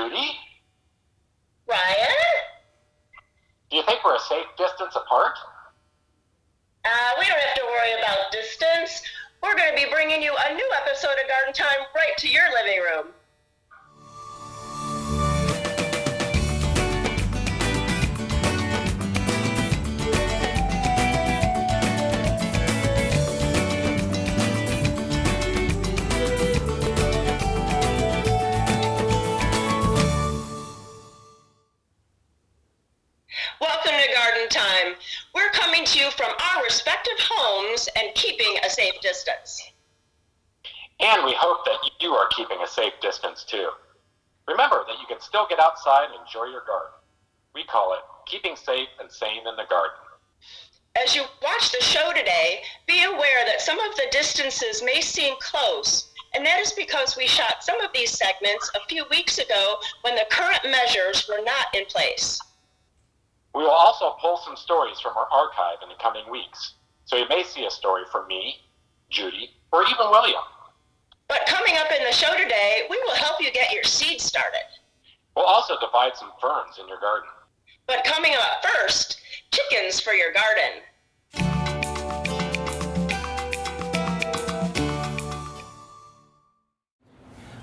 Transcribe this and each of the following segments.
Judy? Ryan? Do you think we're a safe distance apart? We don't have to worry about distance. We're going to be bringing you a new episode of Garden Time right to your living room. Welcome to Garden Time. We're coming to you from our respective homes and keeping a safe distance. And we hope that you are keeping a safe distance too. Remember that you can still get outside and enjoy your garden. We call it keeping safe and sane in the garden. As you watch the show today, be aware that some of the distances may seem close, and that is because we shot some of these segments a few weeks ago when the current measures were not in place. We will also pull some stories from our archive in the coming weeks, so you may see a story from me, Judy, or even William. But coming up in the show today, we will help you get your seeds started. We'll also divide some ferns in your garden. But coming up first, chickens for your garden.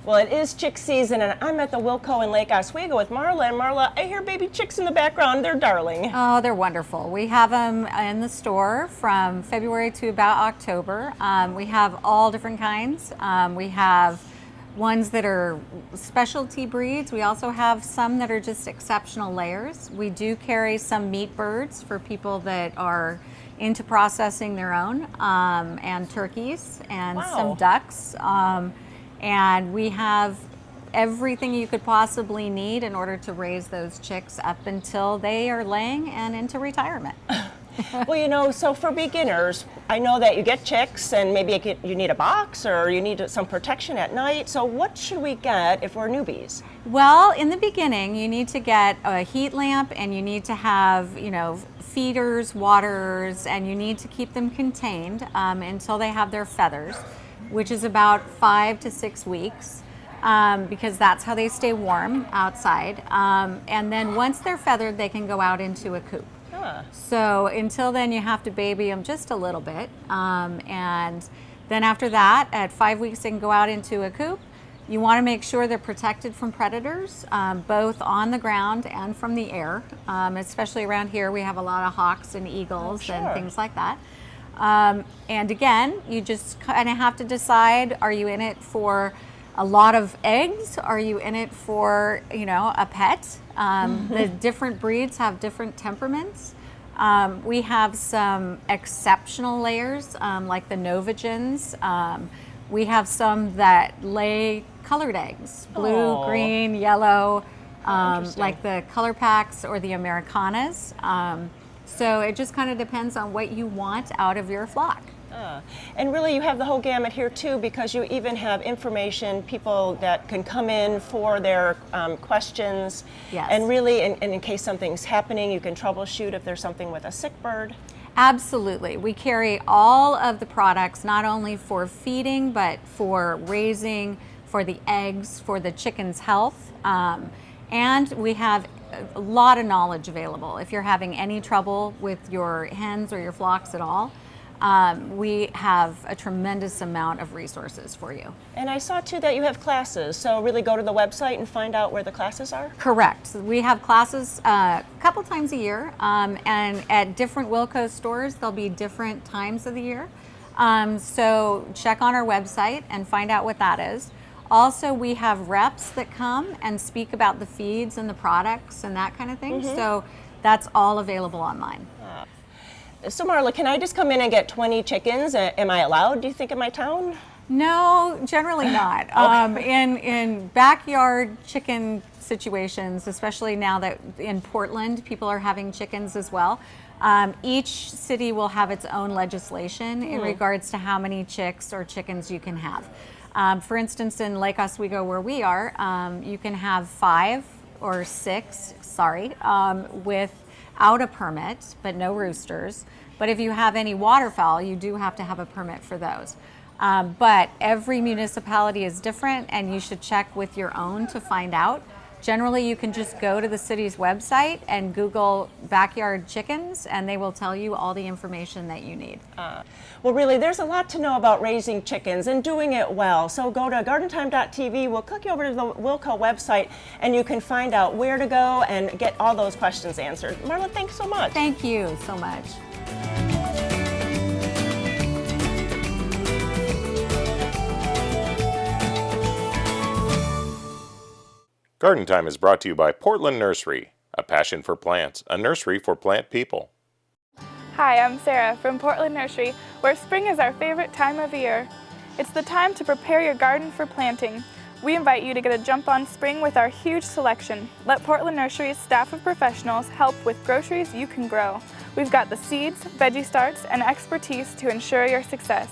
Well, it is chick season, and I'm at the Wilco in Lake Oswego with Marla. And Marla, I hear baby chicks in the background. They're darling. Oh, they're wonderful. We have them in the store from February to about October. We have all different kinds. We have ones that are specialty breeds. We also have some that are just exceptional layers. We do carry some meat birds for people that are into processing their own, and turkeys and some ducks. And we have everything you could possibly need in order to raise those chicks up until they are laying and into retirement. Well, you know, so for beginners, I know that you get chicks and maybe you need a box or you need some protection at night. So what should we get if we're newbies? Well, in the beginning, you need to get a heat lamp and you need to have, feeders, waters, and you need to keep them contained until they have their feathers, which is about 5 to 6 weeks, because that's how they stay warm outside. And then once they're feathered, they can go out into a coop. So until then, you have to baby them just a little bit. And then after that, at 5 weeks, they can go out into a coop. You want to make sure they're protected from predators, both on the ground and from the air. Especially around here, we have a lot of hawks and eagles and things like that. And again, you just kind of have to decide, are you in it for a lot of eggs? Are you in it for, a pet? The different breeds have different temperaments. We have some exceptional layers, like the Novagens. We have some that lay colored eggs, blue, green, yellow, like the color packs or the Americanas. So it just kind of depends on what you want out of your flock. And really, you have the whole gamut here too, because you even have information, people that can come in for their questions. Yes. And really, in case something's happening, you can troubleshoot if there's something with a sick bird. Absolutely. We carry all of the products, not only for feeding, but for raising, for the eggs, for the chicken's health. And we have a lot of knowledge available. If you're having any trouble with your hens or your flocks at all, we have a tremendous amount of resources for you. And I saw too that you have classes, so really go to the website and find out where the classes are? Correct. We have classes a couple times a year, and at different Wilco stores, there'll be different times of the year. So check on our website and find out what that is. Also, we have reps that come and speak about the feeds and the products and that kind of thing. So that's all available online. So Marla, can I just come in and get 20 chickens? Am I allowed, do you think, in my town? No, generally not. In backyard chicken situations, especially now that in Portland, people are having chickens as well. Each city will have its own legislation in regards to how many chicks or chickens you can have. For instance, in Lake Oswego, where we are, you can have 5 or 6, without a permit, but no roosters. But if you have any waterfowl, you do have to have a permit for those. But every municipality is different, and you should check with your own to find out Generally, you can just go to the city's website and Google backyard chickens, and they will tell you all the information that you need. Well, really, there's a lot to know about raising chickens and doing it well. So go to gardentime.tv. We'll click you over to the Wilco website, and you can find out where to go and get all those questions answered. Marla, thanks so much. Thank you so much. Garden Time is brought to you by Portland Nursery, a passion for plants, a nursery for plant people. Hi, I'm Sarah from Portland Nursery, where spring is our favorite time of year. It's the time to prepare your garden for planting. We invite you to get a jump on spring with our huge selection. Let Portland Nursery's staff of professionals help with groceries you can grow. We've got the seeds, veggie starts, and expertise to ensure your success.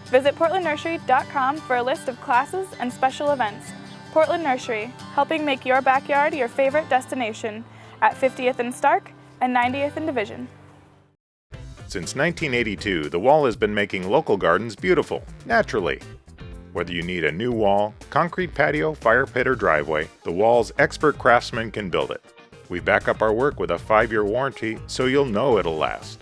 Visit portlandnursery.com for a list of classes and special events. Portland Nursery, helping make your backyard your favorite destination at 50th and Stark and 90th and Division. Since 1982, the Wall has been making local gardens beautiful, naturally. Whether you need a new wall, concrete patio, fire pit, or driveway, the Wall's expert craftsmen can build it. We back up our work with a 5-year warranty, so you'll know it'll last.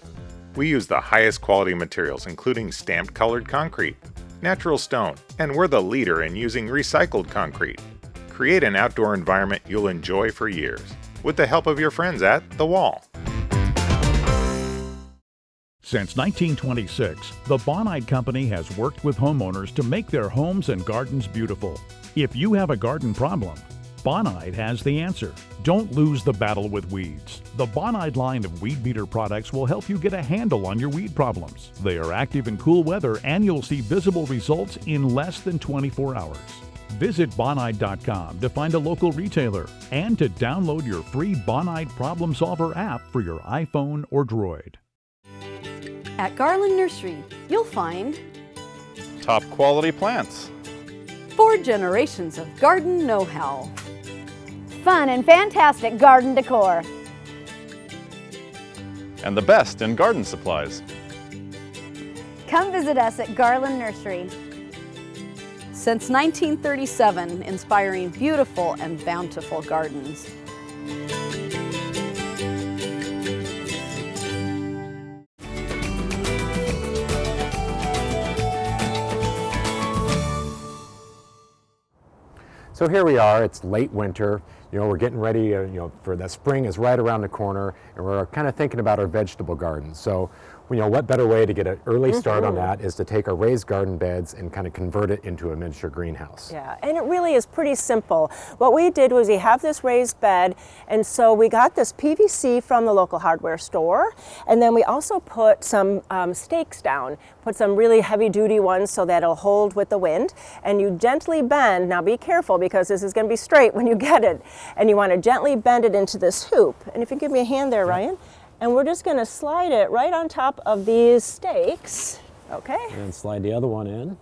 We use the highest quality materials, including stamped colored concrete, natural stone, and we're the leader in using recycled concrete. Create an outdoor environment you'll enjoy for years, with the help of your friends at The Wall. Since 1926, the Bonide Company has worked with homeowners to make their homes and gardens beautiful. If you have a garden problem, Bonide has the answer. Don't lose the battle with weeds. The Bonide line of weed beater products will help you get a handle on your weed problems. They are active in cool weather and you'll see visible results in less than 24 hours. Visit Bonide.com to find a local retailer and to download your free Bonide Problem Solver app for your iPhone or Droid. At Garland Nursery, you'll find top quality plants, 4 generations of garden know-how, fun and fantastic garden decor, and the best in garden supplies. Come visit us at Garland Nursery. Since 1937, inspiring beautiful and bountiful gardens. So here we are, it's late winter, we're getting ready, for the spring is right around the corner, and we're kind of thinking about our vegetable gardens. So, what better way to get an early start on that is to take our raised garden beds and kind of convert it into a miniature greenhouse. Yeah, and it really is pretty simple. What we did was we have this raised bed, and so we got this PVC from the local hardware store, and then we also put some stakes down, put some really heavy-duty ones so that it'll hold with the wind, and you gently bend. Now be careful because this is going to be straight when you get it, and you want to gently bend it into this hoop. And if you give me a hand there, Ryan. And we're just going to slide it right on top of these stakes, okay? And slide the other one in.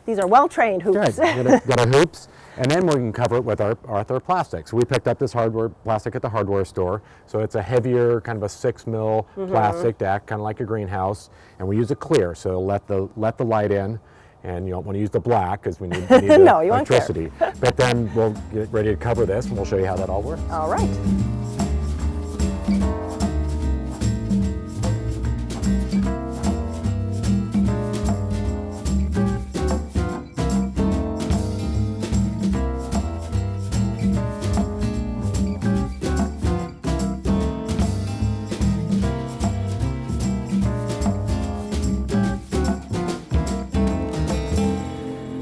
These are well-trained hoops. Right. Got our hoops, and then we can cover it with our plastics. We picked up this plastic at the hardware store, so it's a heavier, kind of a 6 mil plastic deck, kind of like a greenhouse, and we use it clear, so let the light in. And you don't want to use the black because we need the no, you electricity. But then we'll get ready to cover this and we'll show you how that all works. All right.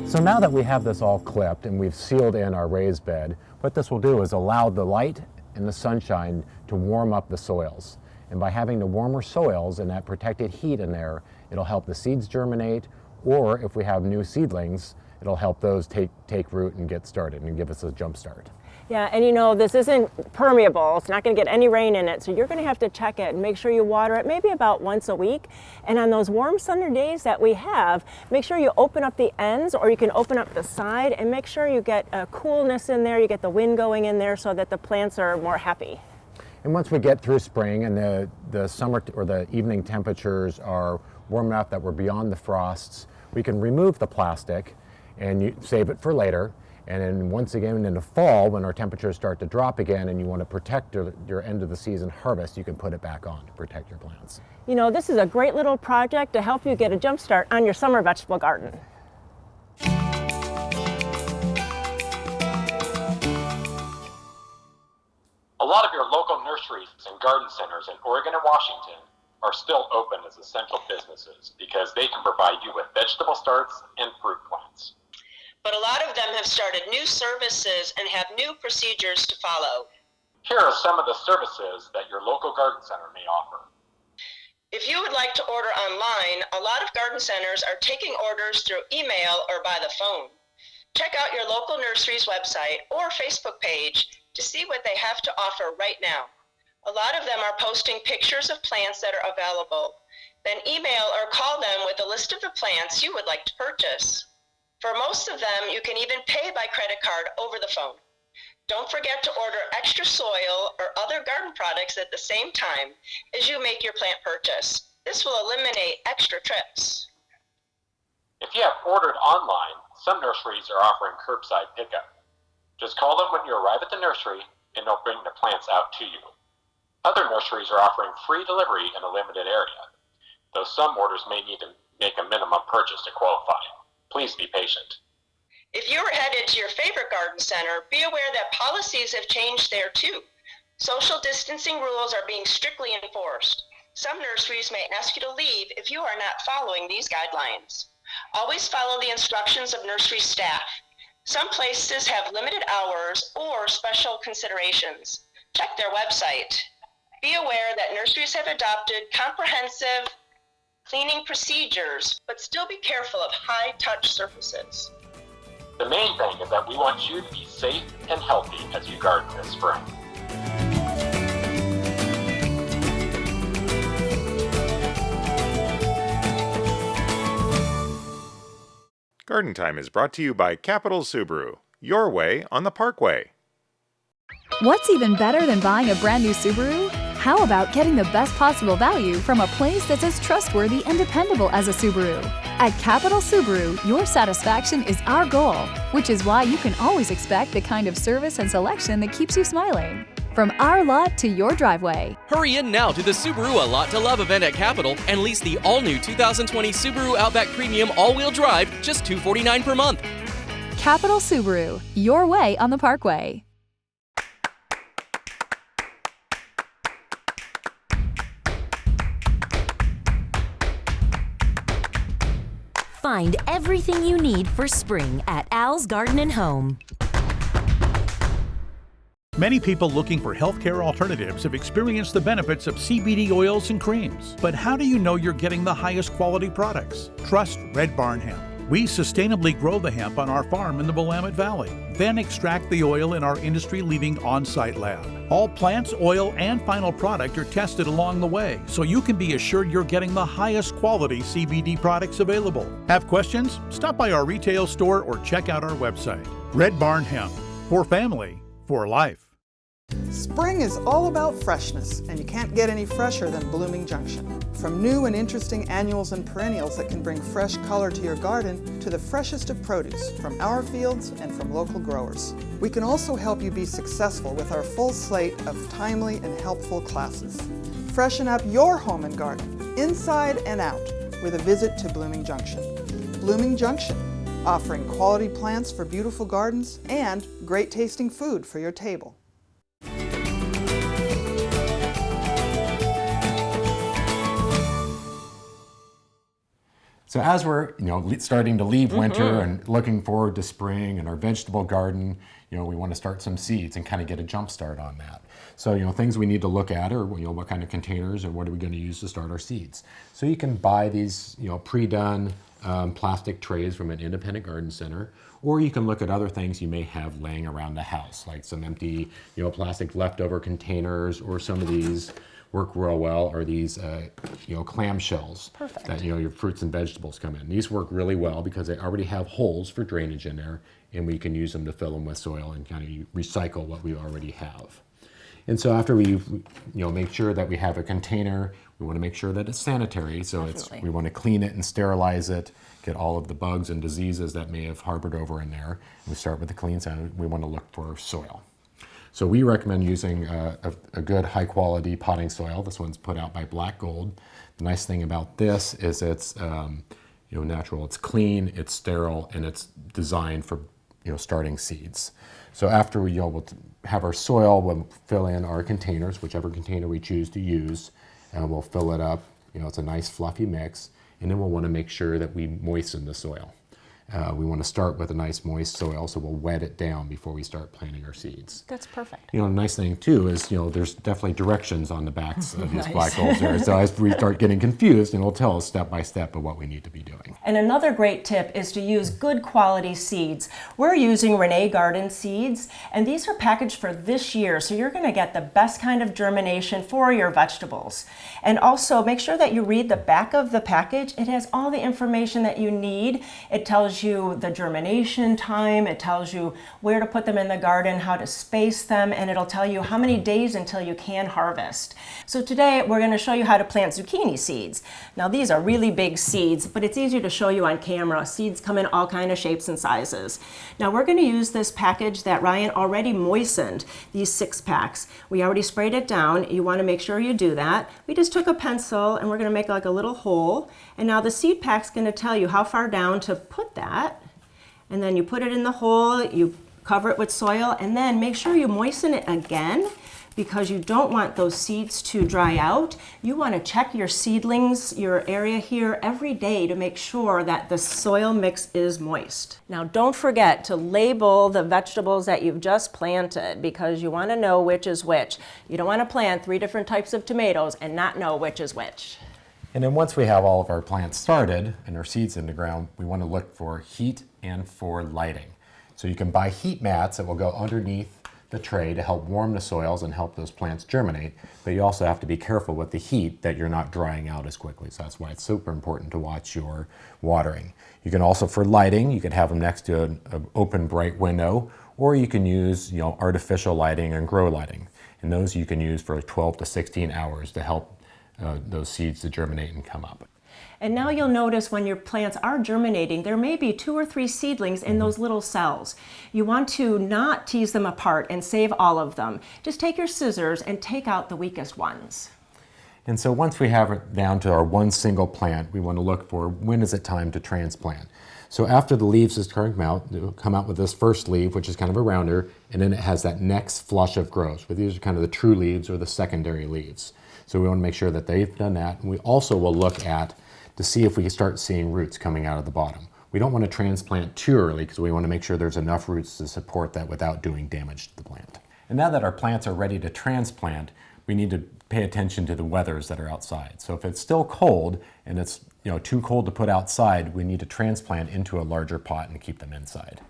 So now that we have this all clipped and we've sealed in our raised bed, what this will do is allow the light and the sunshine to warm up the soils. And by having the warmer soils and that protected heat in there, it'll help the seeds germinate, or if we have new seedlings, it'll help those take root and get started and give us a jump start. Yeah, and this isn't permeable. It's not going to get any rain in it, so you're going to have to check it and make sure you water it maybe about once a week. And on those warm sunny days that we have, make sure you open up the ends, or you can open up the side, and make sure you get a coolness in there, you get the wind going in there so that the plants are more happy. And once we get through spring and the summer or the evening temperatures are warm enough that we're beyond the frosts, we can remove the plastic and you save it for later. And then once again in the fall, when our temperatures start to drop again and you want to protect your end of the season harvest, you can put it back on to protect your plants. You know, this is a great little project to help you get a jump start on your summer vegetable garden. A lot of your local nurseries and garden centers in Oregon and Washington are still open as essential businesses because they can provide you with vegetable starts and fruit plants. But a lot of them have started new services and have new procedures to follow. Here are some of the services that your local garden center may offer. If you would like to order online, a lot of garden centers are taking orders through email or by the phone. Check out your local nursery's website or Facebook page to see what they have to offer right now. A lot of them are posting pictures of plants that are available. Then email or call them with a list of the plants you would like to purchase. For most of them, you can even pay by credit card over the phone. Don't forget to order extra soil or other garden products at the same time as you make your plant purchase. This will eliminate extra trips. If you have ordered online, some nurseries are offering curbside pickup. Just call them when you arrive at the nursery and they'll bring the plants out to you. Other nurseries are offering free delivery in a limited area, though some orders may need to make a minimum purchase to qualify. Please be patient. If you're headed to your favorite garden center, be aware that policies have changed there too. Social distancing rules are being strictly enforced. Some nurseries may ask you to leave if you are not following these guidelines. Always follow the instructions of nursery staff. Some places have limited hours or special considerations. Check their website. Be aware that nurseries have adopted comprehensive cleaning procedures, but still be careful of high-touch surfaces. The main thing is that we want you to be safe and healthy as you garden this spring. Garden Time is brought to you by Capital Subaru, your way on the Parkway. What's even better than buying a brand new Subaru? How about getting the best possible value from a place that's as trustworthy and dependable as a Subaru? At Capital Subaru, your satisfaction is our goal, which is why you can always expect the kind of service and selection that keeps you smiling. From our lot to your driveway. Hurry in now to the Subaru A Lot to Love event at Capital and lease the all-new 2020 Subaru Outback Premium all-wheel drive, just $249 per month. Capital Subaru, your way on the Parkway. Find everything you need for spring at Al's Garden & Home. Many people looking for healthcare alternatives have experienced the benefits of CBD oils and creams. But how do you know you're getting the highest quality products? Trust Red Barn Hemp. We sustainably grow the hemp on our farm in the Willamette Valley, then extract the oil in our industry-leading on-site lab. All plants, oil, and final product are tested along the way, so you can be assured you're getting the highest quality CBD products available. Have questions? Stop by our retail store or check out our website. Red Barn Hemp. For family, for life. Spring is all about freshness, and you can't get any fresher than Blooming Junction. From new and interesting annuals and perennials that can bring fresh color to your garden to the freshest of produce from our fields and from local growers. We can also help you be successful with our full slate of timely and helpful classes. Freshen up your home and garden, inside and out, with a visit to Blooming Junction. Blooming Junction, offering quality plants for beautiful gardens and great tasting food for your table. So as we're starting to leave winter and looking forward to spring and our vegetable garden, we want to start some seeds and kind of get a jump start on that. So things we need to look at are what kind of containers and what are we going to use to start our seeds. So you can buy these pre-done plastic trays from an independent garden center, or you can look at other things you may have laying around the house, like some empty plastic leftover containers, or some of these work real well are these clamshells. Perfect. That your fruits and vegetables come in. These work really well because they already have holes for drainage in there, and we can use them to fill them with soil and kind of recycle what we already have. And so after we make sure that we have a container, we want to make sure that it's sanitary. So we want to clean it and sterilize it, get all of the bugs and diseases that may have harbored over in there. We start with the clean side. We want to look for soil. So we recommend using a good high quality potting soil. This one's put out by Black Gold. The nice thing about this is it's natural. It's clean, it's sterile, and it's designed for starting seeds. So after we will have our soil, we'll fill in our containers, whichever container we choose to use, and we'll fill it up. It's a nice fluffy mix, and then we'll want to make sure that we moisten the soil. We want to start with a nice moist soil, so we'll wet it down before we start planting our seeds. That's perfect. The nice thing too is, there's definitely directions on the backs of these Black Golds there. So as we start getting confused, it'll tell us step by step of what we need to be doing. And another great tip is to use good quality seeds. We're using Renee Garden seeds, and these are packaged for this year, so you're going to get the best kind of germination for your vegetables. And also make sure that you read the back of the package. It has all the information that you need. It tells you the germination time, it tells you where to put them in the garden, how to space them, and it'll tell you how many days until you can harvest. So today we're going to show you how to plant zucchini seeds. Now these are really big seeds, but it's easier to show you on camera. Seeds come in all kind of shapes and sizes. Now we're going to use this package that Ryan already moistened, these 6 packs. We already sprayed it down. You want to make sure you do that. We just took a pencil and we're going to make like a little hole, and now the seed pack's going to tell you how far down to put that. And then you put it in the hole, you cover it with soil, and then make sure you moisten it again, because you don't want those seeds to dry out. You want to check your seedlings, your area here, every day to make sure that the soil mix is moist. Now don't forget to label the vegetables that you've just planted, because you want to know which is which. You don't want to plant 3 different types of tomatoes and not know which is which. And then once we have all of our plants started and our seeds in the ground, we want to look for heat and for lighting. So you can buy heat mats that will go underneath the tray to help warm the soils and help those plants germinate, but you also have to be careful with the heat that you're not drying out as quickly. So that's why it's super important to watch your watering. You can also, for lighting, you can have them next to an open bright window, or you can use artificial lighting and grow lighting. And those you can use for 12 to 16 hours to help those seeds to germinate and come up. And now you'll notice when your plants are germinating, there may be 2 or 3 seedlings in those little cells. You want to not tease them apart and save all of them. Just take your scissors and take out the weakest ones. And so once we have it down to our one single plant, we want to look for when is it time to transplant. So after the leaves is come out, it'll come out with this first leaf, which is kind of a rounder, and then it has that next flush of growth. But these are kind of the true leaves or the secondary leaves. So we want to make sure that they've done that. And we also will look at to see if we can start seeing roots coming out of the bottom. We don't want to transplant too early because we want to make sure there's enough roots to support that without doing damage to the plant. And now that our plants are ready to transplant, we need to pay attention to the weathers that are outside. So if it's still cold and it's too cold to put outside, we need to transplant into a larger pot and keep them inside.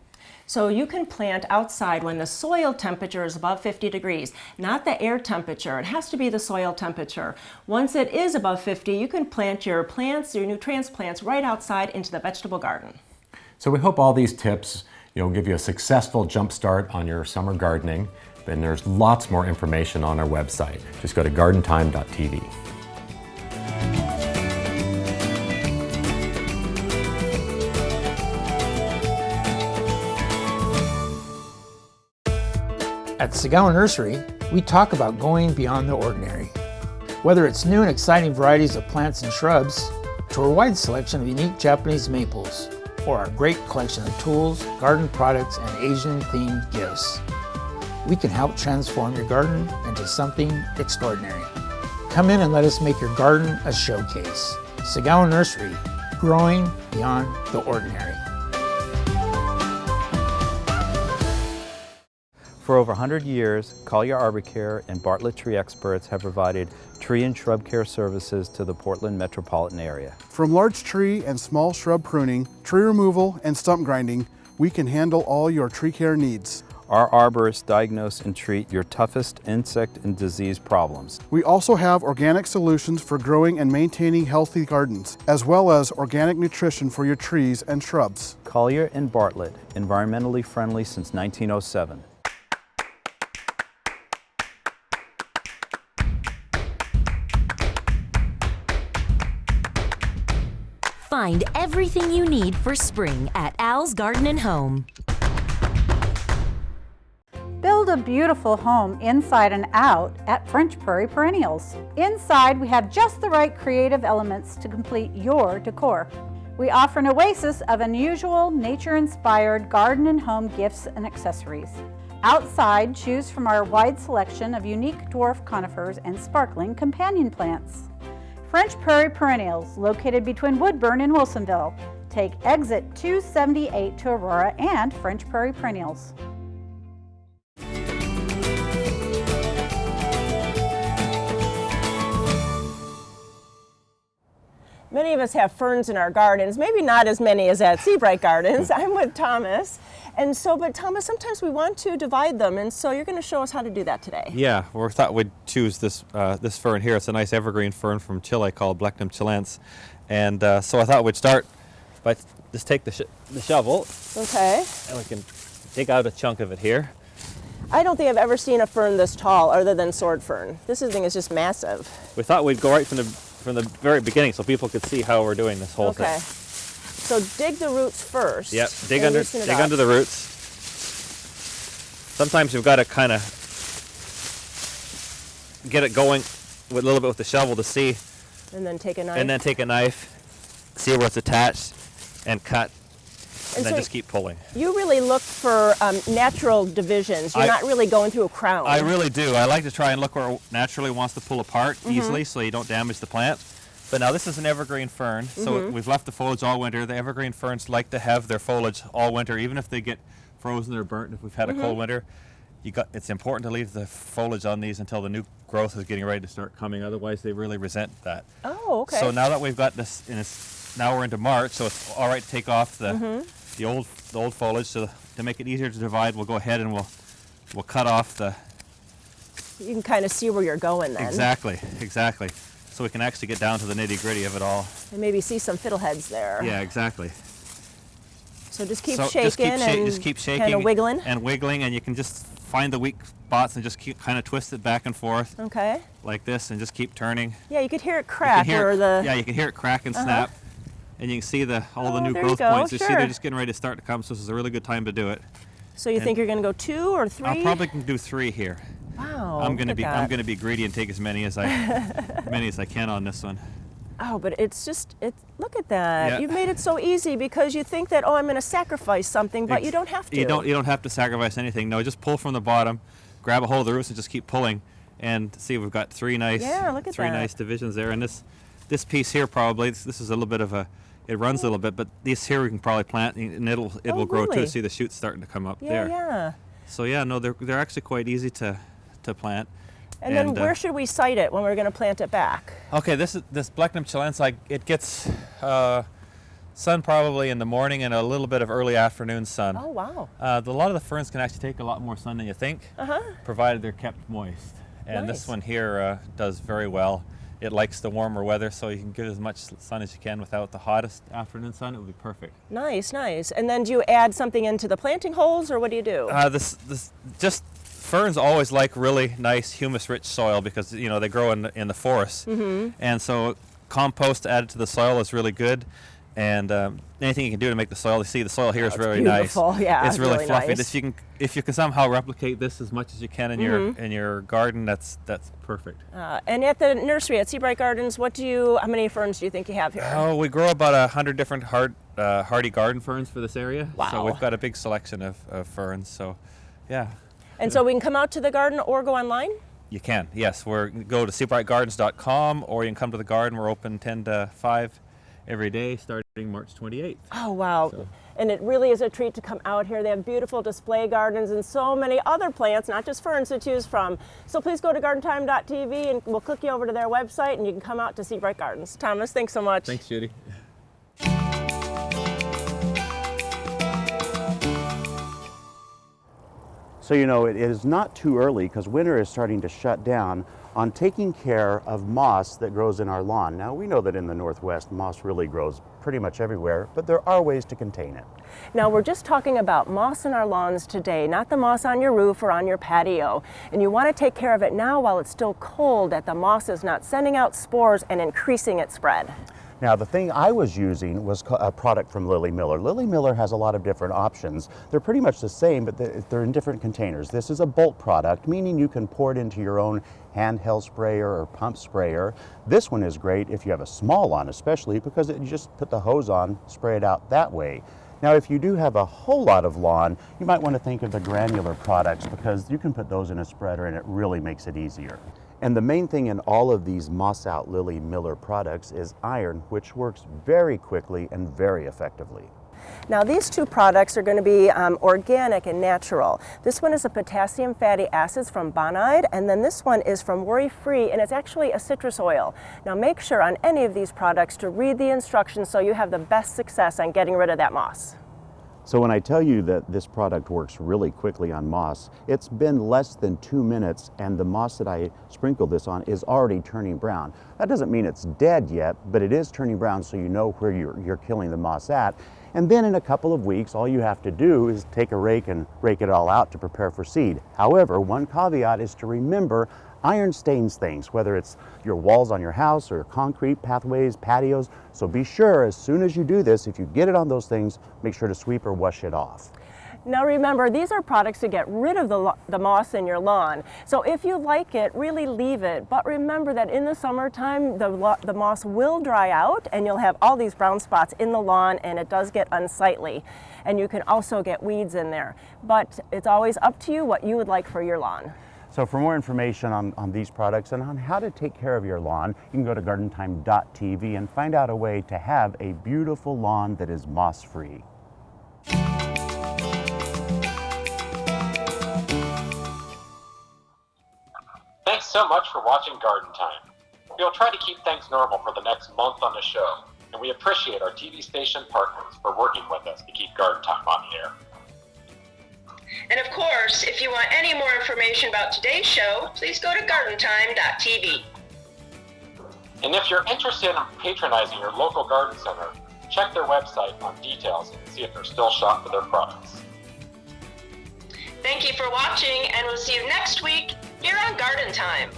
So you can plant outside when the soil temperature is above 50 degrees, not the air temperature. It has to be the soil temperature. Once it is above 50, you can plant your plants, your new transplants, right outside into the vegetable garden. So we hope all these tips give you a successful jump start on your summer gardening. And there's lots more information on our website. Just go to gardentime.tv. At Sagawa Nursery, we talk about going beyond the ordinary. Whether it's new and exciting varieties of plants and shrubs, to a wide selection of unique Japanese maples, or our great collection of tools, garden products, and Asian-themed gifts, we can help transform your garden into something extraordinary. Come in and let us make your garden a showcase. Sagawa Nursery, growing beyond the ordinary. For over 100 years, Collier Arbor Care and Bartlett Tree Experts have provided tree and shrub care services to the Portland metropolitan area. From large tree and small shrub pruning, tree removal, and stump grinding, we can handle all your tree care needs. Our arborists diagnose and treat your toughest insect and disease problems. We also have organic solutions for growing and maintaining healthy gardens, as well as organic nutrition for your trees and shrubs. Collier and Bartlett, environmentally friendly since 1907. Find Find everything you need for spring at Al's Garden and Home. Build a beautiful home inside and out at French Prairie Perennials. Inside, we have just the right creative elements to complete your decor. We offer an oasis of unusual, nature-inspired garden and home gifts and accessories. Outside, choose from our wide selection of unique dwarf conifers and sparkling companion plants. French Prairie Perennials, located between Woodburn and Wilsonville. Take exit 278 to Aurora and French Prairie Perennials. Many of us have ferns in our gardens, maybe not as many as at Seabright Gardens. I'm with Thomas. And so, but Thomas, sometimes we want to divide them, and so you're going to show us how to do that today. Yeah, we thought we'd choose this this fern here. It's a nice evergreen fern from Chile called Blechnum chilense. And so I thought we'd start by just take the shovel. Okay. And we can dig out a chunk of it here. I don't think I've ever seen a fern this tall other than sword fern. This thing is just massive. We thought we'd go right from the very beginning so people could see how we're doing this whole thing. Okay. So dig the roots first. Yep, dig under the roots. Sometimes you've got to kind of get it going with a little bit with the shovel to see. And then take a knife. And then take a knife, see where it's attached, and cut. And then just keep pulling. You really look for natural divisions. You're not really going through a crown. I really do. I like to try and look where it naturally wants to pull apart easily so you don't damage the plant. But now this is an evergreen fern, so we've left the foliage all winter. The evergreen ferns like to have their foliage all winter, even if they get frozen or burnt if we've had a cold winter. It's important to leave the foliage on these until the new growth is getting ready to start coming, otherwise they really resent that. Oh, okay. So now that we've got this, now we're into March, so it's all right to take off the old foliage. So to make it easier to divide, we'll go ahead and we'll cut off the. You can kind of see where you're going then. Exactly. So we can actually get down to the nitty-gritty of it all. And maybe see some fiddleheads there. Yeah, exactly. So just keep shaking and kind of wiggling. And wiggling, and you can just find the weak spots and just keep kind of twist it back and forth. Okay. Like this, and just keep turning. Yeah, you could hear it crack. Yeah, you can hear it crack and snap. And you can see all the new growth points. You see they're just getting ready to start to come, so this is a really good time to do it. So you think you're going to go 2 or 3? I probably can do 3 here. Wow. I'm going to be greedy and take as many as I can on this one. Oh, but look at that. Yeah. You've made it so easy because you think that, I'm going to sacrifice something, but you don't have to. You don't have to sacrifice anything. No, just pull from the bottom, grab a hold of the roots and just keep pulling. And see, we've got 3 nice nice divisions there. And this piece here probably, this is a little bit of it runs a little bit, but these here we can probably plant and it will grow too. See the shoots starting to come up there. Yeah. So yeah, no, they're actually quite easy to plant. And then where should we site it when we're going to plant it back? Okay, this Blechnum chilense, it gets sun probably in the morning and a little bit of early afternoon sun. Oh wow. A lot of the ferns can actually take a lot more sun than you think, provided they're kept moist. And this one here does very well. It likes the warmer weather, so you can give it as much sun as you can without the hottest afternoon sun. It would be perfect. Nice. And then do you add something into the planting holes, or what do you do? Ferns always like really nice humus-rich soil because they grow in the forest, and so compost added to the soil is really good. And anything you can do to make the soil, the soil here is very beautiful. Nice. Yeah, it's really fluffy. Nice. If you can somehow replicate this as much as you can in your garden, that's perfect. And at the nursery at Seabright Gardens, how many ferns do you think you have here? Oh, we grow about 100 different hardy garden ferns for this area. Wow. So we've got a big selection of ferns. So, yeah. And so we can come out to the garden or go online? You can, yes. Go to seabrightgardens.com, or you can come to the garden. We're open 10 to 5 every day starting March 28th. Oh, wow. So. And it really is a treat to come out here. They have beautiful display gardens and so many other plants, not just ferns, to choose from. So please go to gardentime.tv and we'll click you over to their website and you can come out to Seabright Gardens. Thomas, thanks so much. Thanks, Judy. So it is not too early, because winter is starting to shut down, on taking care of moss that grows in our lawn. Now, we know that in the Northwest, moss really grows pretty much everywhere, but there are ways to contain it. Now, we're just talking about moss in our lawns today, not the moss on your roof or on your patio. And you want to take care of it now while it's still cold, that the moss is not sending out spores and increasing its spread. Now, the thing I was using was a product from Lily Miller. Lily Miller has a lot of different options. They're pretty much the same, but they're in different containers. This is a bulk product, meaning you can pour it into your own handheld sprayer or pump sprayer. This one is great if you have a small lawn, especially because you just put the hose on, spray it out that way. Now, if you do have a whole lot of lawn, you might want to think of the granular products because you can put those in a spreader and it really makes it easier. And the main thing in all of these Moss Out Lily Miller products is iron, which works very quickly and very effectively. Now these two products are going to be organic and natural. This one is a potassium fatty acids from Bonide, and then this one is from Worry Free, and it's actually a citrus oil. Now make sure on any of these products to read the instructions so you have the best success on getting rid of that moss. So when I tell you that this product works really quickly on moss, it's been less than 2 minutes and the moss that I sprinkled this on is already turning brown. That doesn't mean it's dead yet, but it is turning brown so you know where you're killing the moss at. And then in a couple of weeks, all you have to do is take a rake and rake it all out to prepare for seed. However, one caveat is to remember iron stains things, whether it's your walls on your house or concrete, pathways, patios. So be sure as soon as you do this, if you get it on those things, make sure to sweep or wash it off. Now remember, these are products to get rid of the moss in your lawn. So if you like it, really leave it. But remember that in the summertime, the moss will dry out and you'll have all these brown spots in the lawn and it does get unsightly. And you can also get weeds in there. But it's always up to you what you would like for your lawn. So for more information on these products and on how to take care of your lawn, you can go to gardentime.tv and find out a way to have a beautiful lawn that is moss-free. Thanks so much for watching Garden Time. We'll try to keep things normal for the next month on the show, and we appreciate our TV station partners for working with us to keep Garden Time on the air. And of course, if you want any more information about today's show, please go to gardentime.tv. And if you're interested in patronizing your local garden center, check their website on details and see if they're still shop for their products. Thank you for watching, and we'll see you next week here on Garden Time.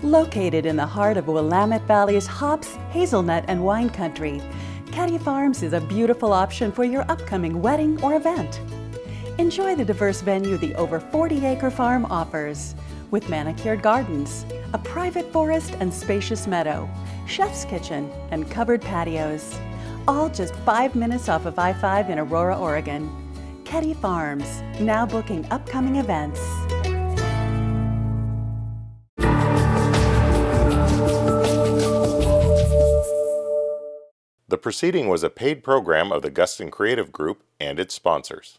Located in the heart of Willamette Valley's hops, hazelnut, and wine country, Caddy Farms is a beautiful option for your upcoming wedding or event. Enjoy the diverse venue the over 40-acre farm offers, with manicured gardens, a private forest and spacious meadow, chef's kitchen, and covered patios. All just 5 minutes off of I-5 in Aurora, Oregon. Caddy Farms, now booking upcoming events. The proceeding was a paid program of the Guston Creative Group and its sponsors.